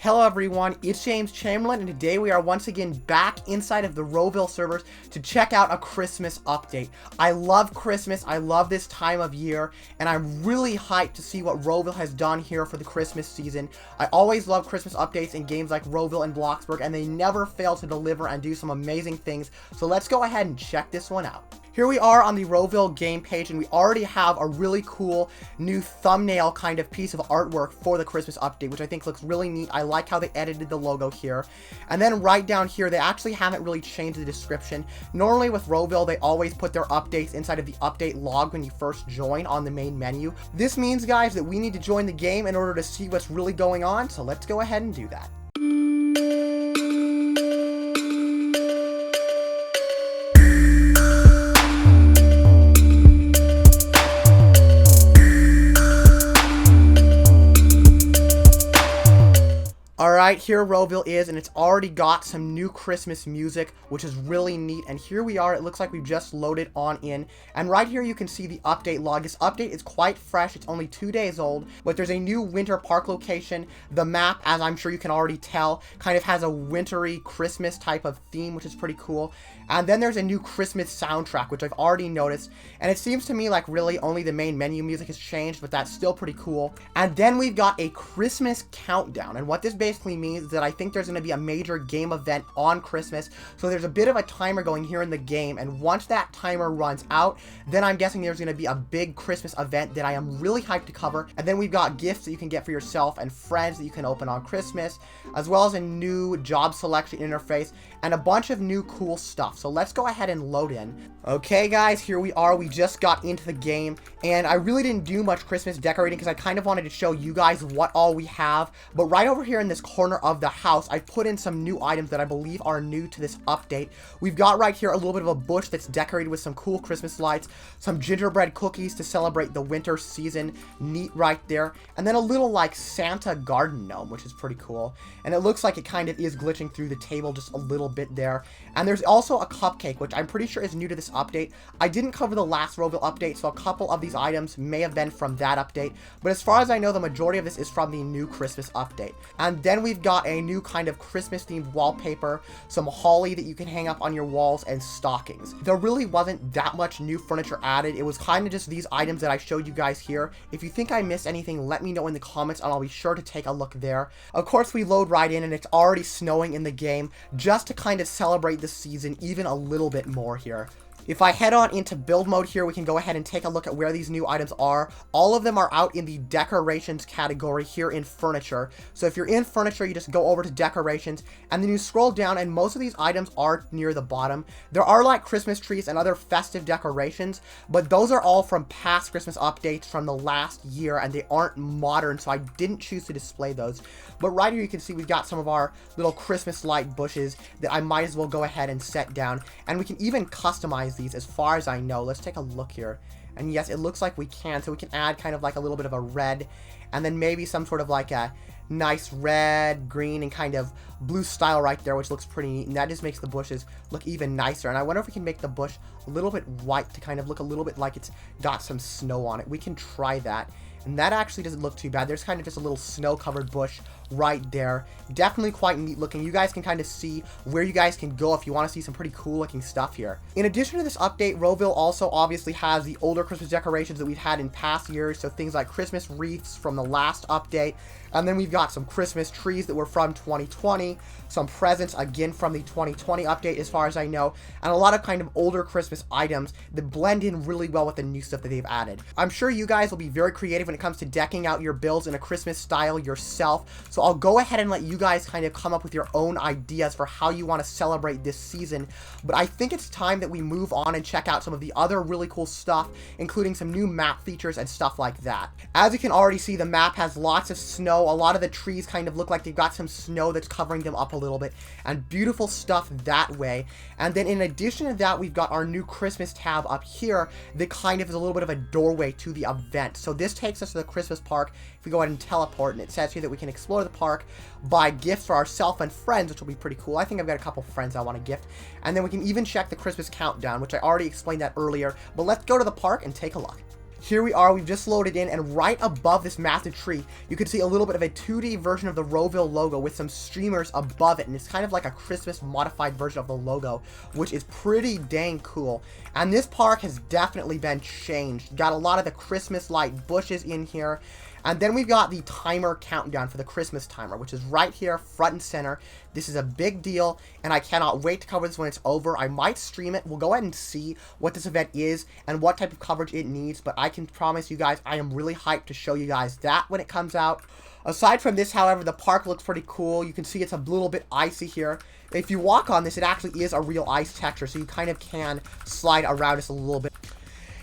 Hello everyone, it's James Chamberlain, and today we are once again back inside of the RoVille servers to check out a Christmas update. I love Christmas, I love this time of year, and I'm really hyped to see what RoVille has done here for the Christmas season. I always love Christmas updates in games like RoVille and Bloxburg, and they never fail to deliver and do some amazing things, so let's go ahead and check this one out. Here we are on the RoVille game page, and we already have a really cool new thumbnail kind of piece of artwork for the Christmas update, which I think looks really neat. I like how they edited the logo here. And then right down here, they actually haven't really changed the description. Normally with RoVille, they always put their updates inside of the update log when you first join on the main menu. This means, guys, that we need to join the game in order to see what's really going on, so let's go ahead and do that. Alright, here RoVille is, and it's already got some new Christmas music, which is really neat. And here we are, it looks like we've just loaded on in. And right here you can see the update log. This update is quite fresh, it's only 2 days old, but there's a new winter park location. The map, as I'm sure you can already tell, kind of has a wintry Christmas type of theme, which is pretty cool. And then there's a new Christmas soundtrack, which I've already noticed. And it seems to me like really only the main menu music has changed, but that's still pretty cool. And then we've got a Christmas countdown. And what this basically means is that I think there's going to be a major game event on Christmas. So there's a bit of a timer going here in the game. And once that timer runs out, then I'm guessing there's going to be a big Christmas event that I am really hyped to cover. And then we've got gifts that you can get for yourself and friends that you can open on Christmas, as well as a new job selection interface and a bunch of new cool stuff. So let's go ahead and load in. Okay guys, here we are. We just got into the game, and I really didn't do much Christmas decorating because I kind of wanted to show you guys what all we have. But right over here in this corner of the house, I put in some new items that I believe are new to this update. We've got right here a little bit of a bush that's decorated with some cool Christmas lights, some gingerbread cookies to celebrate the winter season, neat right there, and then a little like Santa garden gnome, which is pretty cool. And it looks like it kind of is glitching through the table just a little bit there. And there's also a cupcake, which I'm pretty sure is new to this update. I didn't cover the last RoVille update, so a couple of these items may have been from that update, but as far as I know, the majority of this is from the new Christmas update. And then we've got a new kind of Christmas themed wallpaper, some holly that you can hang up on your walls, and stockings. There really wasn't that much new furniture added. It was kind of just these items that I showed you guys here. If you think I missed anything, let me know in the comments and I'll be sure to take a look there. Of course, we load right in and it's already snowing in the game, just to kind of celebrate the season even a little bit more here. If I head on into build mode here, we can go ahead and take a look at where these new items are. All of them are out in the decorations category here in furniture. So if you're in furniture, you just go over to decorations and then you scroll down, and most of these items are near the bottom. There are like Christmas trees and other festive decorations, but those are all from past Christmas updates from the last year and they aren't modern, so I didn't choose to display those. But right here you can see we've got some of our little Christmas light bushes that I might as well go ahead and set down, and we can even customize these as far as I know. Let's take a look here, and yes, it looks like we can. So we can add kind of like a little bit of a red, and then maybe some sort of like a nice red, green, and kind of blue style right there, which looks pretty neat, and that just makes the bushes look even nicer. And I wonder if we can make the bush a little bit white to kind of look a little bit like it's got some snow on it. We can try that, and that actually doesn't look too bad. There's kind of just a little snow-covered bush right there. Definitely quite neat looking. You guys can kind of see where you guys can go if you want to see some pretty cool looking stuff here. In addition to this update, RoVille also obviously has the older Christmas decorations that we've had in past years, so things like Christmas wreaths from the last update, and then we've got some Christmas trees that were from 2020, some presents again from the 2020 update as far as I know, and a lot of kind of older Christmas items that blend in really well with the new stuff that they've added. I'm sure you guys will be very creative when it comes to decking out your builds in a Christmas style yourself, so I'll go ahead and let you guys kind of come up with your own ideas for how you want to celebrate this season. But I think it's time that we move on and check out some of the other really cool stuff, including some new map features and stuff like that. As you can already see, the map has lots of snow. A lot of the trees kind of look like they've got some snow that's covering them up a little bit, and beautiful stuff that way. And then in addition to that, we've got our new Christmas tab up here that kind of is a little bit of a doorway to the event. So this takes us to the Christmas park. If we go ahead and teleport, and it says here that we can explore the park, buy gifts for ourselves and friends, which will be pretty cool. I think I've got a couple friends I want to gift. And then we can even check the Christmas countdown, which I already explained that earlier. But let's go to the park and take a look. here we are, we've just loaded in, and right above this massive tree, you can see a little bit of a 2D version of the RoVille logo with some streamers above it, and it's kind of like a Christmas modified version of the logo, which is pretty dang cool. And this park has definitely been changed. Got a lot of the Christmas light bushes in here. And then we've got the timer countdown for the Christmas timer, which is right here, front and center. This is a big deal, and I cannot wait to cover this when it's over. I might stream it. We'll go ahead and see what this event is and what type of coverage it needs, but I can promise you guys I am really hyped to show you guys that when it comes out. Aside from this, however, the park looks pretty cool. You can see it's a little bit icy here. If you walk on this, it actually is a real ice texture, so you kind of can slide around this a little bit.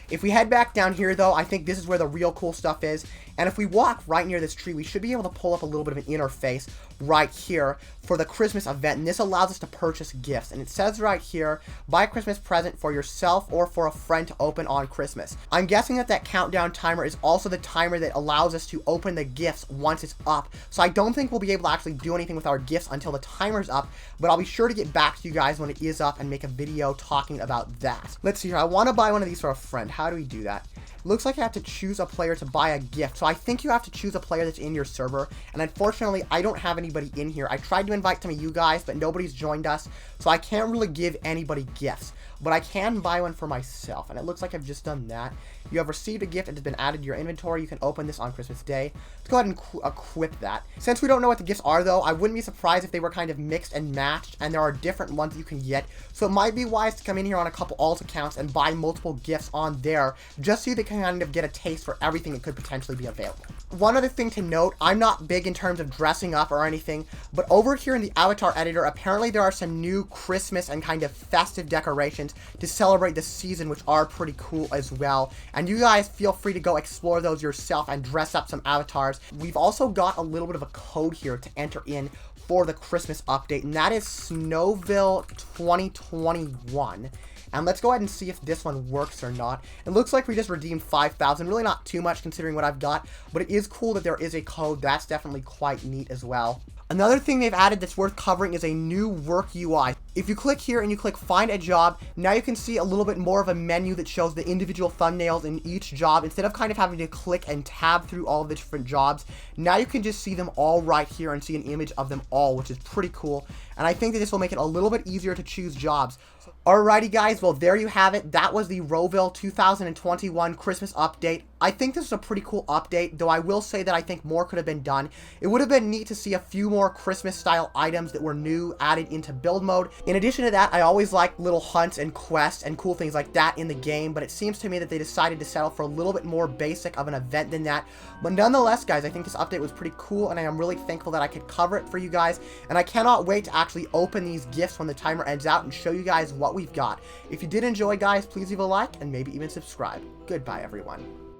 If we head back down here, though, I think this is where the real cool stuff is. And if we walk right near this tree, we should be able to pull up a little bit of an interface right here for the Christmas event. And this allows us to purchase gifts. And it says right here, buy a Christmas present for yourself or for a friend to open on Christmas. I'm guessing that that countdown timer is also the timer that allows us to open the gifts once it's up. So I don't think we'll be able to actually do anything with our gifts until the timer's up. But I'll be sure to get back to you guys when it is up and make a video talking about that. Let's see here. I want to buy one of these for a friend. How do we do that? Looks like you have to choose a player to buy a gift. So I think you have to choose a player that's in your server. And unfortunately, I don't have anybody in here. I tried to invite some of you guys, but nobody's joined us. So I can't really give anybody gifts. But I can buy one for myself. And it looks like I've just done that. You have received a gift. It has been added to your inventory. You can open this on Christmas Day. Let's go ahead and equip that. Since we don't know what the gifts are, though, I wouldn't be surprised if they were kind of mixed and matched. And there are different ones you can get. So it might be wise to come in here on a couple alt accounts and buy multiple gifts on there. Just so you can kind of get a taste for everything that could potentially be available. One other thing to note, I'm not big in terms of dressing up or anything, but over here in the avatar editor, apparently there are some new Christmas and kind of festive decorations to celebrate the season, which are pretty cool as well. And you guys feel free to go explore those yourself and dress up some avatars. We've also got a little bit of a code here to enter in for the Christmas update, and that is Snowville 2021. And let's go ahead and see if this one works or not. It looks like we just redeemed 5,000. Really not too much considering what I've got, but it is cool that there is a code. That's definitely quite neat as well. Another thing they've added that's worth covering is a new work UI. If you click here and you click find a job, now you can see a little bit more of a menu that shows the individual thumbnails in each job. Instead of kind of having to click and tab through all of the different jobs, now you can just see them all right here and see an image of them all, which is pretty cool. And I think that this will make it a little bit easier to choose jobs. Alrighty guys, well there you have it. That was the RoVille 2021 Christmas update. I think this is a pretty cool update, though I will say that I think more could have been done. It would have been neat to see a few more Christmas style items that were new added into build mode. In addition to that, I always like little hunts and quests and cool things like that in the game, but it seems to me that they decided to settle for a little bit more basic of an event than that. But nonetheless guys, I think this update was pretty cool, and I am really thankful that I could cover it for you guys, and I cannot wait to actually open these gifts when the timer ends out and show you guys what we've got. If you did enjoy guys, please leave a like and maybe even subscribe. Goodbye everyone.